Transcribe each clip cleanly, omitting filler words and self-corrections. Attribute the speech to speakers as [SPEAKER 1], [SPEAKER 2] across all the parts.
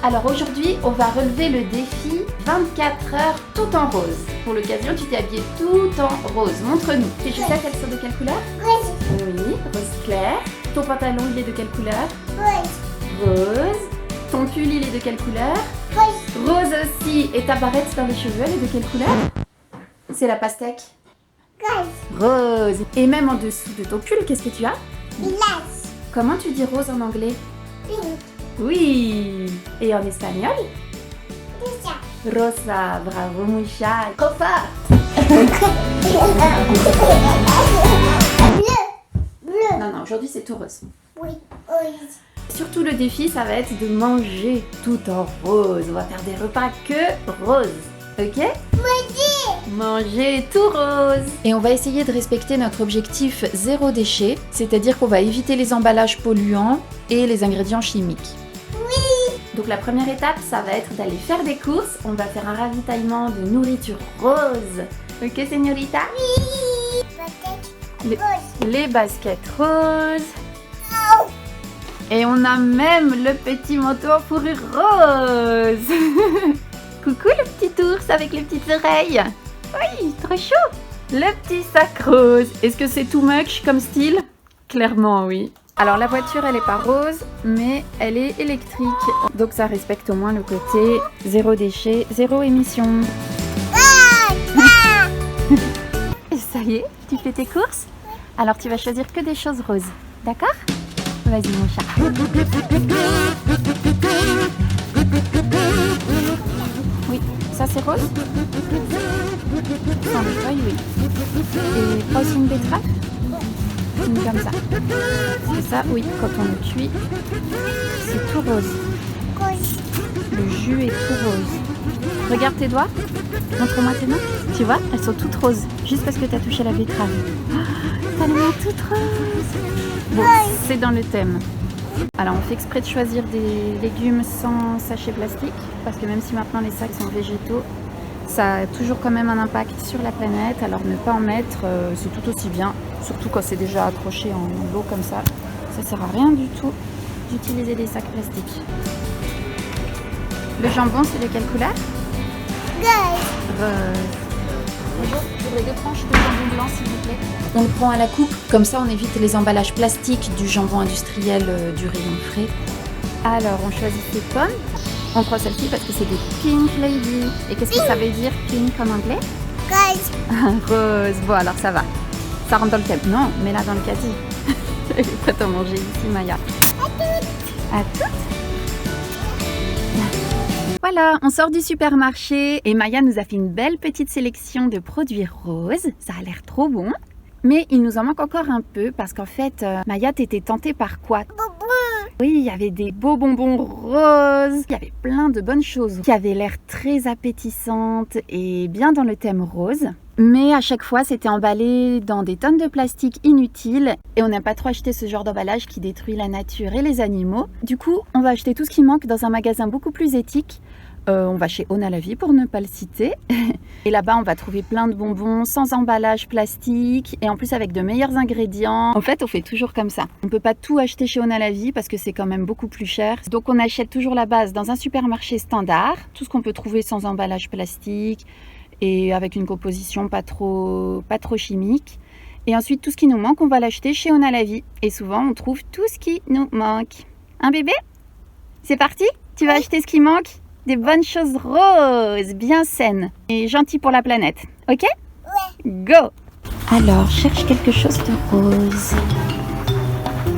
[SPEAKER 1] Alors aujourd'hui, on va relever le défi 24 heures tout en rose. Pour l'occasion, tu t'es habillée tout en rose. Montre-nous. Tes chaussettes, elles sont de quelle couleur?
[SPEAKER 2] Rose.
[SPEAKER 1] Oui, rose clair. Ton pantalon, il est de quelle couleur?
[SPEAKER 2] Rose.
[SPEAKER 1] Rose. Ton pull, il est de quelle couleur?
[SPEAKER 2] Rose.
[SPEAKER 1] Rose aussi. Et ta barrette dans les cheveux, elle est de quelle couleur? C'est la pastèque.
[SPEAKER 2] Rose.
[SPEAKER 1] Rose. Et même en dessous de ton pull, qu'est-ce que tu as?
[SPEAKER 2] Glace.
[SPEAKER 1] Comment tu dis rose en anglais?
[SPEAKER 2] Pink.
[SPEAKER 1] Oui. Et en espagnol?
[SPEAKER 2] Rosa.
[SPEAKER 1] Rosa. Bravo, Moucha. Rosa.
[SPEAKER 2] Bleu.
[SPEAKER 1] Non, aujourd'hui c'est tout rose.
[SPEAKER 2] Oui. Rose.
[SPEAKER 1] Surtout le défi, ça va être de manger tout en rose. On va faire des repas que rose. Ok? Manger tout rose. Et on va essayer de respecter notre objectif zéro déchet, c'est-à-dire qu'on va éviter les emballages polluants et les ingrédients chimiques.
[SPEAKER 2] Oui.
[SPEAKER 1] Donc la première étape, ça va être d'aller faire des courses. On va faire un ravitaillement de nourriture rose. Ok, señorita?
[SPEAKER 2] Oui. Peut-être. Rose.
[SPEAKER 1] Les baskets roses. Et on a même le petit manteau en fourrure rose. Coucou le petit ours avec les petites oreilles. Oui, trop chaud. Le petit sac rose. Est-ce que c'est too much comme style? Clairement oui. Alors la voiture elle est pas rose mais elle est électrique. Donc ça respecte au moins le côté zéro déchet, zéro émission. Et ça y est, tu fais tes courses? Alors tu vas choisir que des choses roses. D'accord? Vas-y mon chat. Oui, ça c'est rose? Sans les feuilles, oui. Et pas aussi une betterave? Une comme ça. C'est ça, oui, quand on le cuit, c'est tout rose.
[SPEAKER 2] Rose.
[SPEAKER 1] Le jus est tout rose. Regarde tes doigts. Montre-moi tes mains. Tu vois, elles sont toutes roses. Juste parce que tu as touché la betterave. Oh, t'as les mains toutes roses. Bon, c'est dans le thème. Alors on fait exprès de choisir des légumes sans sachet plastique. Parce que même si maintenant les sacs sont végétaux, ça a toujours quand même un impact sur la planète. Alors ne pas en mettre, c'est tout aussi bien. Surtout quand c'est déjà accroché en lot comme ça. Ça sert à rien du tout d'utiliser des sacs plastiques. Le jambon, c'est de quelle couleur?
[SPEAKER 2] Rose.
[SPEAKER 1] Bonjour, je voudrais 2 tranches de jambon blanc s'il vous plaît. On le prend à la coupe, comme ça on évite les emballages plastiques du jambon industriel du rayon frais. Alors on choisit ces pommes. On prend celle-ci parce que c'est des Pink Lady. Et qu'est-ce que ça veut dire pink en anglais?
[SPEAKER 2] Rose.
[SPEAKER 1] Rose. Bon alors ça va. Ça rentre dans le thème. Non, mais là dans le caddie. Elle est prête à manger ici Maya. À toutes. Voilà, on sort du supermarché et Maya nous a fait une belle petite sélection de produits roses. Ça a l'air trop bon. Mais il nous en manque encore un peu parce qu'en fait, Maya, t'étais tentée par quoi? Oui, il y avait des beaux bonbons roses. Il y avait plein de bonnes choses qui avaient l'air très appétissantes et bien dans le thème rose. Mais à chaque fois, c'était emballé dans des tonnes de plastique inutiles et on n'aime pas trop acheter ce genre d'emballage qui détruit la nature et les animaux. Du coup, on va acheter tout ce qui manque dans un magasin beaucoup plus éthique. On va chez On a la vie pour ne pas le citer. Et là-bas, on va trouver plein de bonbons sans emballage plastique et en plus avec de meilleurs ingrédients. En fait, on fait toujours comme ça. On ne peut pas tout acheter chez On a la vie parce que c'est quand même beaucoup plus cher. Donc, on achète toujours la base dans un supermarché standard. Tout ce qu'on peut trouver sans emballage plastique et avec une composition pas trop chimique. Et ensuite, tout ce qui nous manque, on va l'acheter chez On a la vie. Et souvent, on trouve tout ce qui nous manque. Un bébé? C'est parti? Tu vas acheter ce qui manque? Des bonnes choses roses, bien saines et gentilles pour la planète. Ok?
[SPEAKER 2] Ouais.
[SPEAKER 1] Go! Alors, cherche quelque chose de rose.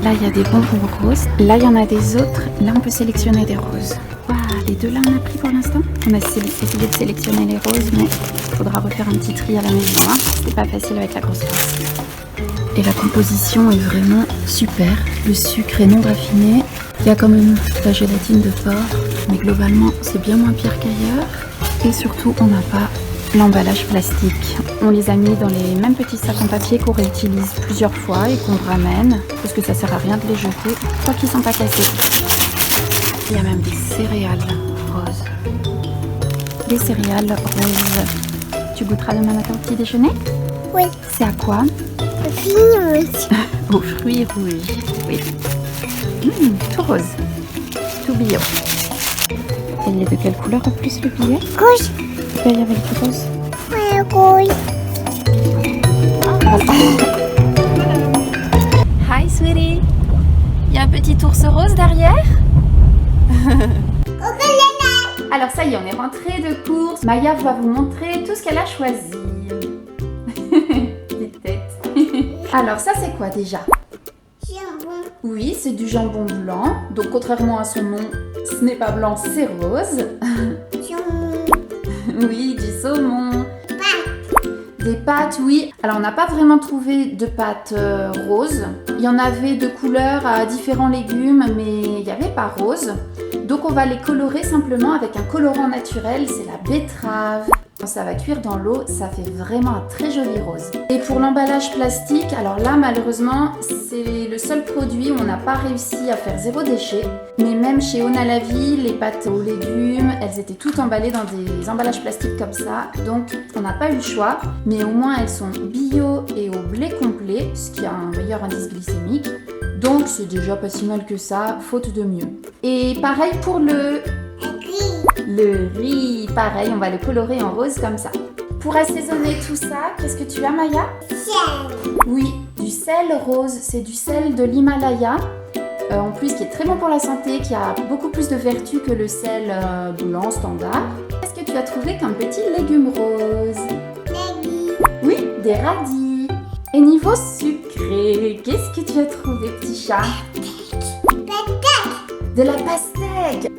[SPEAKER 1] Là, il y a des bonbons roses. Là, il y en a des autres. Là, on peut sélectionner des roses. Waouh, les deux là, on a pris pour l'instant. On a essayé de sélectionner les roses, mais il faudra refaire un petit tri à la maison. Hein. C'est pas facile avec la grosse race. Et la composition est vraiment super. Le sucre est non raffiné. Il y a quand même la gélatine de porc, mais globalement, c'est bien moins pire qu'ailleurs. Et surtout, on n'a pas l'emballage plastique. On les a mis dans les mêmes petits sacs en papier qu'on réutilise plusieurs fois et qu'on ramène, parce que ça sert à rien de les jeter, tant qu'ils sont pas cassés. Il y a même des céréales roses. Des céréales roses. Tu goûteras demain matin au petit déjeuner?
[SPEAKER 2] Oui.
[SPEAKER 1] C'est à quoi? Aux fruits rouges. Oui. Tout rose. Tout bio. il est de quelle couleur en plus le billet?
[SPEAKER 2] Rouge.
[SPEAKER 1] Là, il y avait le rose.
[SPEAKER 2] Ouais, rouge.
[SPEAKER 1] Hi sweetie. Il y a un petit ours rose derrière. Alors ça y est, on est rentré de course. Maya va vous montrer tout ce qu'elle a choisi. Petite tête. Alors ça c'est quoi déjà?
[SPEAKER 2] Jambon.
[SPEAKER 1] Oui, c'est du jambon blanc. Donc contrairement à son nom, ce n'est pas blanc, c'est rose.
[SPEAKER 2] Jambon.
[SPEAKER 1] Oui, du saumon.
[SPEAKER 2] Pâte.
[SPEAKER 1] Des pâtes, oui. Alors on n'a pas vraiment trouvé de pâtes roses. Il y en avait de couleurs à différents légumes, mais il n'y avait pas rose. Donc on va les colorer simplement avec un colorant naturel, c'est la betterave. Quand ça va cuire dans l'eau, ça fait vraiment un très joli rose. Et pour l'emballage plastique, alors là malheureusement, c'est le seul produit où on n'a pas réussi à faire zéro déchet. Mais même chez Ona la Vie, les pâtes aux légumes, elles étaient toutes emballées dans des emballages plastiques comme ça. Donc on n'a pas eu le choix, mais au moins elles sont bio et au blé complet, ce qui a un meilleur indice glycémique. Donc c'est déjà pas si mal que ça, faute de mieux. Et pareil pour le riz, pareil, on va le colorer en rose comme ça. Pour assaisonner tout ça, qu'est-ce que tu as Maya?
[SPEAKER 2] Sel.
[SPEAKER 1] Oui, du sel rose, c'est du sel de l'Himalaya. En plus qui est très bon pour la santé, qui a beaucoup plus de vertus que le sel blanc standard. Qu'est-ce que tu as trouvé comme petit légume rose?
[SPEAKER 2] Légumes.
[SPEAKER 1] Oui, des radis. Et niveau sucré, qu'est-ce que tu as trouvé petit chat?
[SPEAKER 2] Patate.
[SPEAKER 1] De la pastèque.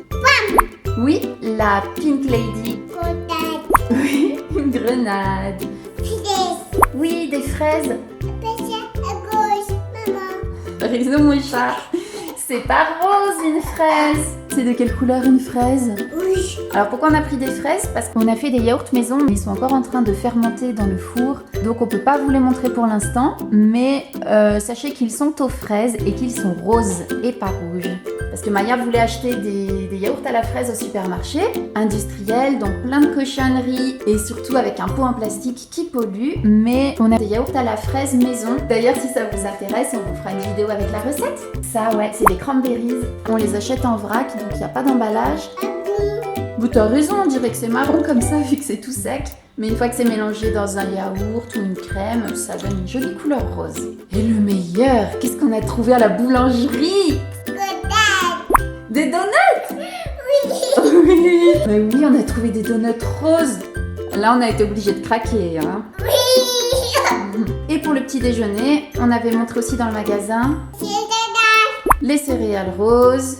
[SPEAKER 1] Oui, la Pink Lady.
[SPEAKER 2] Patate.
[SPEAKER 1] Oui, une grenade.
[SPEAKER 2] Filet.
[SPEAKER 1] Oui, des fraises.
[SPEAKER 2] Patate à gauche. Maman.
[SPEAKER 1] Raison mon chat. C'est pas rose une fraise. C'est de quelle couleur une fraise?
[SPEAKER 2] Rouge.
[SPEAKER 1] Alors pourquoi on a pris des fraises? Parce qu'on a fait des yaourts maison, mais ils sont encore en train de fermenter dans le four. Donc on peut pas vous les montrer pour l'instant. Mais sachez qu'ils sont aux fraises et qu'ils sont roses et pas rouges. Parce que Maya voulait acheter des yaourts à la fraise au supermarché, industriel, donc plein de cochonneries et surtout avec un pot en plastique qui pollue. Mais on a des yaourts à la fraise maison. D'ailleurs, si ça vous intéresse, on vous fera une vidéo avec la recette. Ça, ouais, c'est des cranberries. On les achète en vrac, donc il n'y a pas d'emballage. Vous t'as raison, on dirait que c'est marron comme ça vu que c'est tout sec. Mais une fois que c'est mélangé dans un yaourt ou une crème, ça donne une jolie couleur rose. Et le meilleur, qu'est-ce qu'on a trouvé à la boulangerie? Des donuts?
[SPEAKER 2] Oui.
[SPEAKER 1] Oui. Mais oui, on a trouvé des donuts roses. Là, on a été obligé de craquer. Hein.
[SPEAKER 2] Oui.
[SPEAKER 1] Et pour le petit déjeuner, on avait montré aussi dans le magasin les céréales roses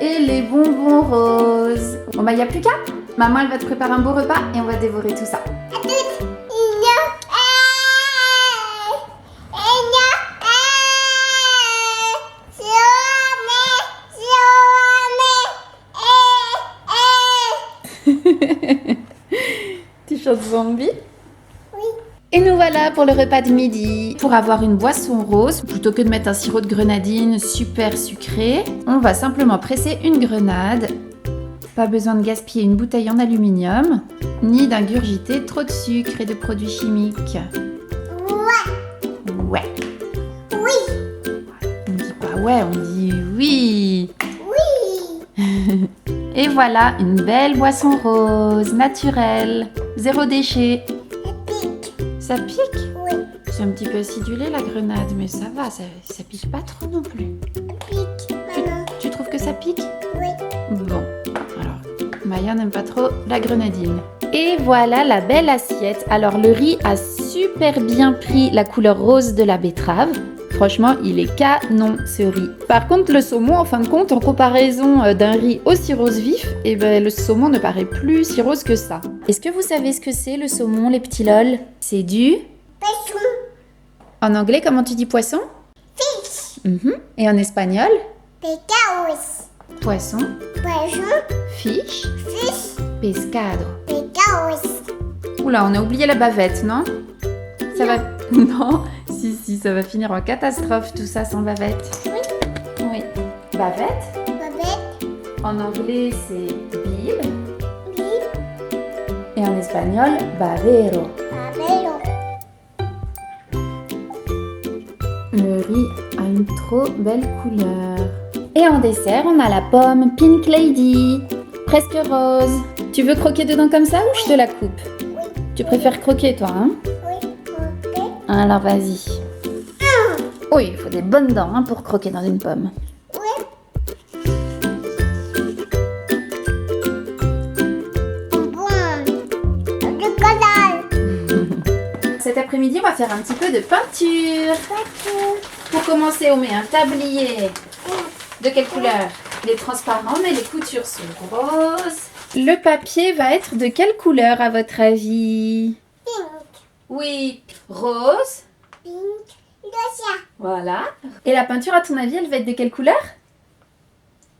[SPEAKER 1] et les bonbons roses. Bon bah, il n'y a plus qu'à. Maman, elle va te préparer un beau repas et on va dévorer tout ça. Tu chantes Zombie?
[SPEAKER 2] Oui.
[SPEAKER 1] Et nous voilà pour le repas de midi. Pour avoir une boisson rose, plutôt que de mettre un sirop de grenadine super sucré, on va simplement presser une grenade. Pas besoin de gaspiller une bouteille en aluminium, ni d'ingurgiter trop de sucre et de produits chimiques.
[SPEAKER 2] Ouais.
[SPEAKER 1] Ouais.
[SPEAKER 2] Oui.
[SPEAKER 1] On dit pas ouais, on dit oui.
[SPEAKER 2] Oui.
[SPEAKER 1] Et voilà, une belle boisson rose, naturelle, zéro déchet.
[SPEAKER 2] Pique.
[SPEAKER 1] Ça pique?
[SPEAKER 2] Oui.
[SPEAKER 1] C'est un petit peu acidulé la grenade, mais ça va, ça pique pas trop non plus.
[SPEAKER 2] Pique. Maman.
[SPEAKER 1] Tu trouves que ça pique?
[SPEAKER 2] Oui.
[SPEAKER 1] Bon, alors, Maya n'aime pas trop la grenadine. Et voilà la belle assiette. Alors le riz a super bien pris la couleur rose de la betterave. Franchement, il est canon ce riz. Par contre, le saumon, en fin de compte, en comparaison d'un riz aussi rose vif, eh ben, le saumon ne paraît plus si rose que ça. Est-ce que vous savez ce que c'est le saumon, les petits lol? C'est du...
[SPEAKER 2] Poisson.
[SPEAKER 1] En anglais, comment tu dis poisson?
[SPEAKER 2] Fish.
[SPEAKER 1] Et en espagnol?
[SPEAKER 2] Pescados.
[SPEAKER 1] Poisson,
[SPEAKER 2] Poisson.
[SPEAKER 1] fish,
[SPEAKER 2] Fish.
[SPEAKER 1] pescado.
[SPEAKER 2] Pescados.
[SPEAKER 1] Oula, on a oublié la bavette, non? Ça va... Non, si, ça va finir en catastrophe tout ça sans bavette. Oui. Bavette,
[SPEAKER 2] Babette.
[SPEAKER 1] en anglais c'est bill
[SPEAKER 2] Bip.
[SPEAKER 1] et en espagnol babero.
[SPEAKER 2] Babelo.
[SPEAKER 1] Le riz a une trop belle couleur. Et en dessert, on a la pomme Pink Lady. presque rose. Tu veux croquer dedans comme ça ou je te la coupe?
[SPEAKER 2] Oui.
[SPEAKER 1] Tu préfères croquer toi, hein?
[SPEAKER 2] Oui. Ok.
[SPEAKER 1] Alors vas-y. Oui, il faut des bonnes dents hein, pour croquer dans une pomme.
[SPEAKER 2] Oui. Bon. Du collant.
[SPEAKER 1] Cet après-midi, on va faire un petit peu de peinture. Pour commencer, on met un tablier. De quelle couleur? Il est transparent, mais les coutures sont roses. Le papier va être de quelle couleur à votre avis?
[SPEAKER 2] Pink.
[SPEAKER 1] Oui, rose.
[SPEAKER 2] Pink. Rosa.
[SPEAKER 1] Voilà. Et la peinture, à ton avis, elle va être de quelle couleur?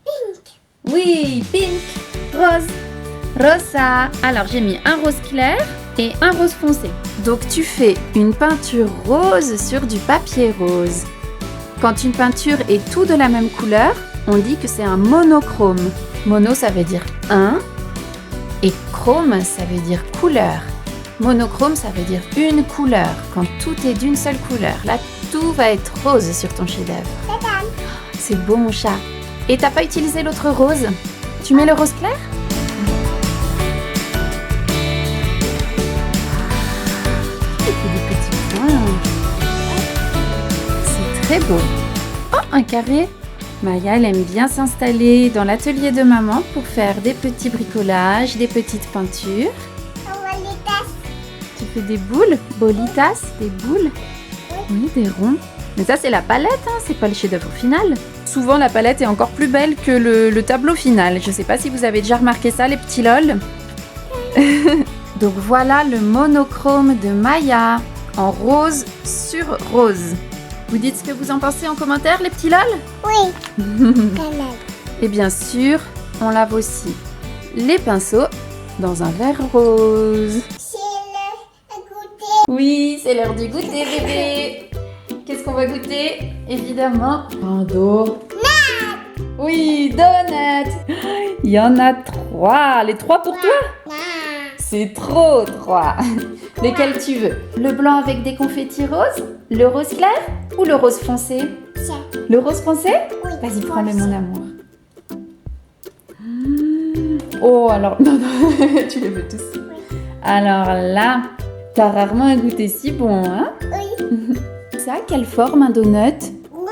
[SPEAKER 2] Pink.
[SPEAKER 1] Oui, pink, rose, rosa. Alors, j'ai mis un rose clair et un rose foncé. Donc, tu fais une peinture rose sur du papier rose. Quand une peinture est tout de la même couleur, on dit que c'est un monochrome. Mono, ça veut dire un. Et chrome, ça veut dire couleur. Monochrome, ça veut dire une couleur. Quand tout est d'une seule couleur. Là, tout va être rose sur ton chef-d'œuvre.
[SPEAKER 2] Madame.
[SPEAKER 1] C'est beau, mon chat. Et t'as pas utilisé l'autre rose? Tu mets le rose clair? Il fait des petits points. C'est très beau. Oh, un carré. Maya, elle aime bien s'installer dans l'atelier de maman pour faire des petits bricolages, des petites peintures.
[SPEAKER 2] On va les tasses.
[SPEAKER 1] Tu fais des boules, bolitas, des boules. Oui, des ronds. Mais ça, c'est la palette, hein, c'est pas le chef-d'œuvre final. Souvent, la palette est encore plus belle que le tableau final. Je sais pas si vous avez déjà remarqué ça, les petits lol. Donc voilà le monochrome de Maya en rose sur rose. Vous dites ce que vous en pensez en commentaire, les petits lol?
[SPEAKER 2] Oui. Canal.
[SPEAKER 1] Et bien sûr, on lave aussi les pinceaux dans un verre rose.
[SPEAKER 2] C'est le goûter.
[SPEAKER 1] Oui, c'est l'heure du goûter, bébé. Qu'est-ce qu'on va goûter? Évidemment, un dos. Oui, donut. Il y en a 3. Les 3 pour toi?
[SPEAKER 2] Non.
[SPEAKER 1] C'est trop 3. Lesquels tu veux? Le blanc avec des confettis roses? Le rose clair? Ou le rose foncé?
[SPEAKER 2] Ça.
[SPEAKER 1] Le rose foncé?
[SPEAKER 2] Oui.
[SPEAKER 1] Vas-y, prends-le, mon amour. Oh, alors... Non, non, tu les veux tous. Alors là, t'as rarement un goûter si bon, hein?
[SPEAKER 2] Oui.
[SPEAKER 1] Ça, quelle forme un donut?
[SPEAKER 2] Bon.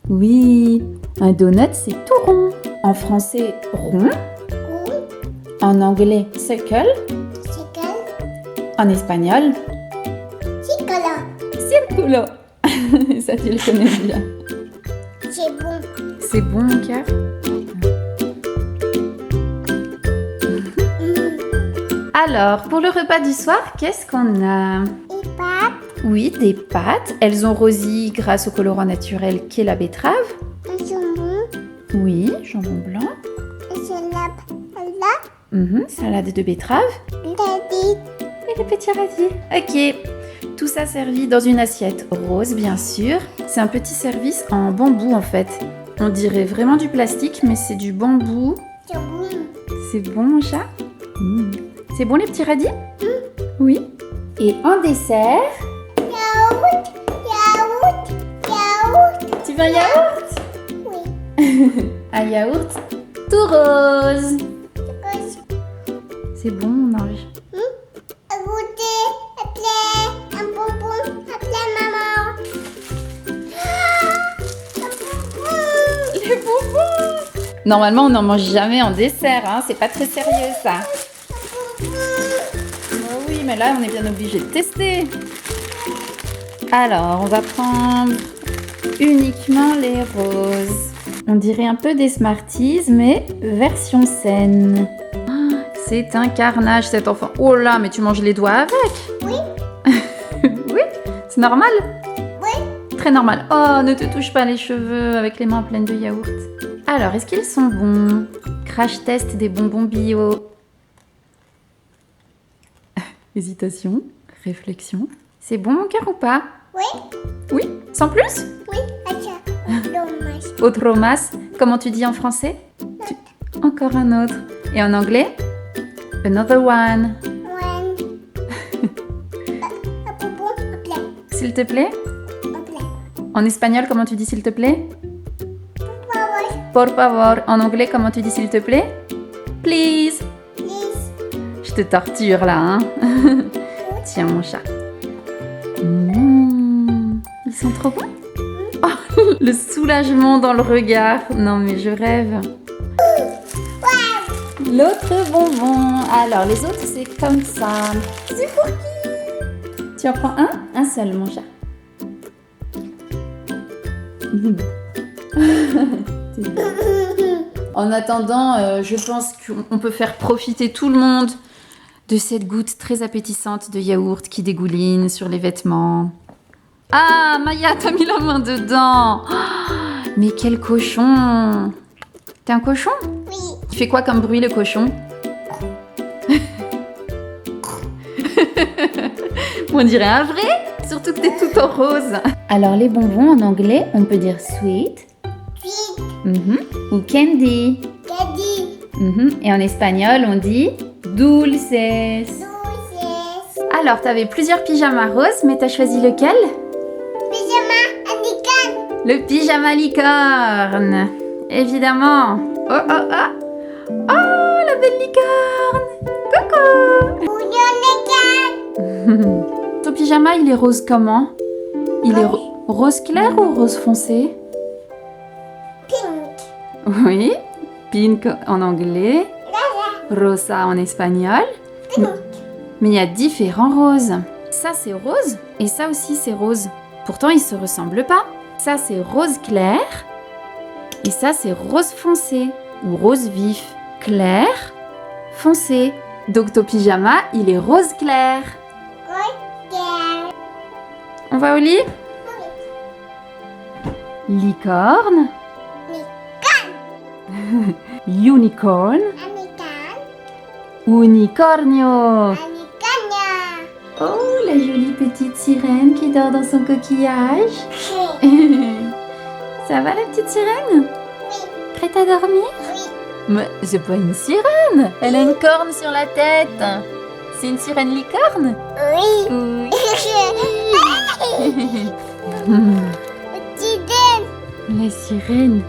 [SPEAKER 1] Oui, un donut, c'est tout rond. En français, rond.
[SPEAKER 2] Oui.
[SPEAKER 1] En anglais, circle.
[SPEAKER 2] C'est quel?
[SPEAKER 1] En espagnol,
[SPEAKER 2] C'est collant.
[SPEAKER 1] círculo. Ça, tu le connais bien.
[SPEAKER 2] C'est bon.
[SPEAKER 1] C'est bon, mon cœur? Alors, pour le repas du soir, qu'est-ce qu'on a?
[SPEAKER 2] Et pâte.
[SPEAKER 1] Oui, des pâtes. Elles ont rosé grâce au colorant naturel qu'est la betterave.
[SPEAKER 2] Un jambon.
[SPEAKER 1] Oui, jambon blanc.
[SPEAKER 2] Et c'est là.
[SPEAKER 1] Salade de betterave.
[SPEAKER 2] Daddy.
[SPEAKER 1] Et les petits radis. Ok. Tout ça servi dans une assiette rose, bien sûr. C'est un petit service en bambou, en fait. On dirait vraiment du plastique, mais c'est du bambou.
[SPEAKER 2] C'est bon.
[SPEAKER 1] C'est bon, mon chat? C'est bon, les petits radis? Oui. Et en dessert,
[SPEAKER 2] Yaourt. Yaourt. Yaourt.
[SPEAKER 1] tu veux un yaourt?
[SPEAKER 2] Oui.
[SPEAKER 1] Un yaourt tout rose.
[SPEAKER 2] Rose.
[SPEAKER 1] C'est bon, mon ange.
[SPEAKER 2] Un goûter. Appelez. Un bonbon. Appelez maman. Ah, un bonbon.
[SPEAKER 1] Les bonbons! Normalement, on n'en mange jamais en dessert, hein. C'est pas très sérieux, ça. Oh oui, mais là, on est bien obligé de tester. Alors, on va prendre uniquement les roses. On dirait un peu des Smarties, mais version saine. Ah, c'est un carnage, cet enfant. Oh là, mais tu manges les doigts avec?
[SPEAKER 2] Oui.
[SPEAKER 1] Oui, c'est normal?
[SPEAKER 2] Oui.
[SPEAKER 1] Très normal. Oh, ne te touche pas les cheveux avec les mains pleines de yaourt. Alors, est-ce qu'ils sont bons? Crash test des bonbons bio. Hésitation, réflexion. C'est bon, mon cœur, ou pas?
[SPEAKER 2] Oui.
[SPEAKER 1] Oui, sans plus?
[SPEAKER 2] Oui. Attends. Dommage.
[SPEAKER 1] Otro más. Comment tu dis en français? Encore un autre. Et en anglais? Another one.
[SPEAKER 2] One. Un bonbon. Appelez.
[SPEAKER 1] S'il te plaît?
[SPEAKER 2] Appelez.
[SPEAKER 1] En espagnol, comment tu dis s'il te plaît?
[SPEAKER 2] Favor.
[SPEAKER 1] Por favor. En anglais, comment tu dis s'il te plaît? please.
[SPEAKER 2] Please.
[SPEAKER 1] Je te torture là, hein. Tiens mon chat. Ils sont trop bons. Oh, le soulagement dans le regard. Non mais je rêve. L'autre bonbon. Alors les autres c'est comme ça. C'est pour qui? Tu en prends un? Un seul mon chat. En attendant, je pense qu'on peut faire profiter tout le monde de cette goutte très appétissante de yaourt qui dégouline sur les vêtements. Ah, Maya, t'as mis la main dedans. Oh, mais quel cochon. T'es un cochon?
[SPEAKER 2] Oui.
[SPEAKER 1] Il fait quoi comme bruit le cochon? On dirait un vrai, surtout que t'es tout en rose. Alors les bonbons en anglais, on peut dire sweet.
[SPEAKER 2] Sweet.
[SPEAKER 1] Ou candy.
[SPEAKER 2] Daddy.
[SPEAKER 1] Et en espagnol, on dit dulces.
[SPEAKER 2] Dulces.
[SPEAKER 1] Alors, t'avais plusieurs pyjamas roses, mais t'as choisi lequel?
[SPEAKER 2] Pyjama Anikan.
[SPEAKER 1] Le pyjama licorne. Évidemment. Oh, oh, oh. Oh, la belle licorne. Coucou.
[SPEAKER 2] Anikan.
[SPEAKER 1] Ton pyjama, il est rose comment? Il est rose clair ou rose foncé?
[SPEAKER 2] Pink.
[SPEAKER 1] Oui. Pink en anglais. Rosa en espagnol.
[SPEAKER 2] Pink.
[SPEAKER 1] Mais il y a différents roses. Ça, c'est rose et ça aussi, c'est rose. Pourtant, ils se ressemblent pas. Ça, c'est rose clair et ça, c'est rose foncé ou rose vif. Clair, foncé. Donc, ton pyjama, il est rose clair.
[SPEAKER 2] Girl.
[SPEAKER 1] On va au lit? Licorne. Unicorn.
[SPEAKER 2] Anikan.
[SPEAKER 1] Unicornio.
[SPEAKER 2] Anikanya.
[SPEAKER 1] Oh, la jolie petite sirène qui dort dans son coquillage. Ça va la petite sirène?
[SPEAKER 2] Oui.
[SPEAKER 1] Prête à dormir?
[SPEAKER 2] Oui.
[SPEAKER 1] Mais c'est pas une sirène. Elle a une corne sur la tête. C'est une sirène licorne?
[SPEAKER 2] Oui.
[SPEAKER 1] Oui.
[SPEAKER 2] Petit dent.
[SPEAKER 1] La sirène.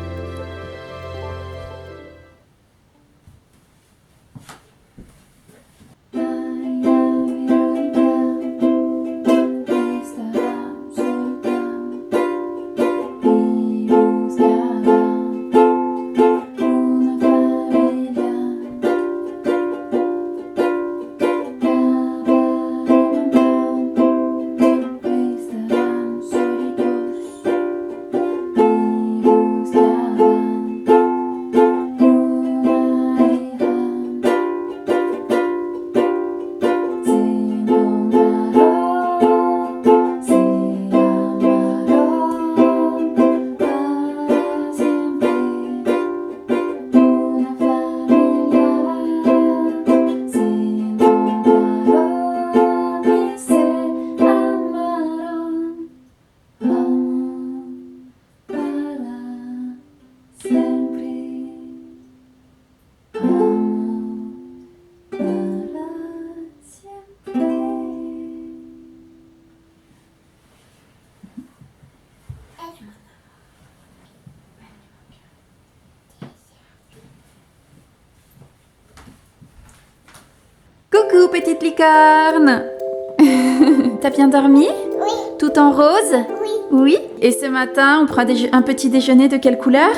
[SPEAKER 1] Coucou petite licorne. T'as bien dormi?
[SPEAKER 2] Oui.
[SPEAKER 1] Tout en rose?
[SPEAKER 2] Oui.
[SPEAKER 1] Oui. Et ce matin, on prend un petit déjeuner de quelle couleur?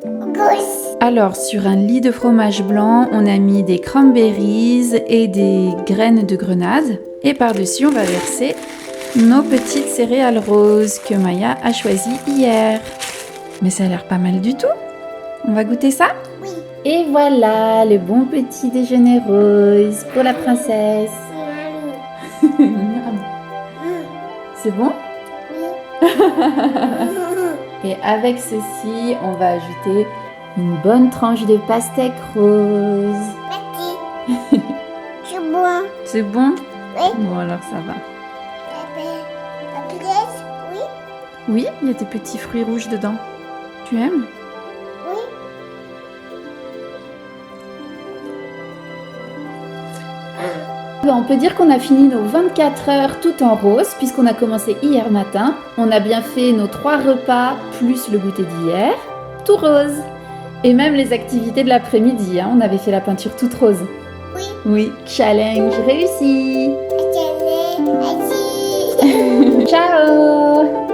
[SPEAKER 2] Goose.
[SPEAKER 1] Alors, sur un lit de fromage blanc, on a mis des cranberries et des graines de grenade. Et par-dessus, on va verser nos petites céréales roses que Maya a choisies hier. Mais ça a l'air pas mal du tout. On va goûter ça?
[SPEAKER 2] Oui.
[SPEAKER 1] Et voilà, le bon petit déjeuner rose pour la princesse. C'est bon?
[SPEAKER 2] Oui.
[SPEAKER 1] Et avec ceci, on va ajouter une bonne tranche de pastèque rose.
[SPEAKER 2] Petit. C'est bon.
[SPEAKER 1] C'est bon?
[SPEAKER 2] Oui.
[SPEAKER 1] Bon, alors ça va.
[SPEAKER 2] La pièce. Oui.
[SPEAKER 1] Oui, il y a des petits fruits rouges dedans. Tu aimes?
[SPEAKER 2] Oui.
[SPEAKER 1] On peut dire qu'on a fini nos 24 heures tout en rose puisqu'on a commencé hier matin. On a bien fait nos 3 repas plus le goûter d'hier, tout rose. Et même les activités de l'après-midi, hein, on avait fait la peinture toute rose.
[SPEAKER 2] Oui.
[SPEAKER 1] Oui, challenge réussi.
[SPEAKER 2] Allez, vas-y.
[SPEAKER 1] Ciao.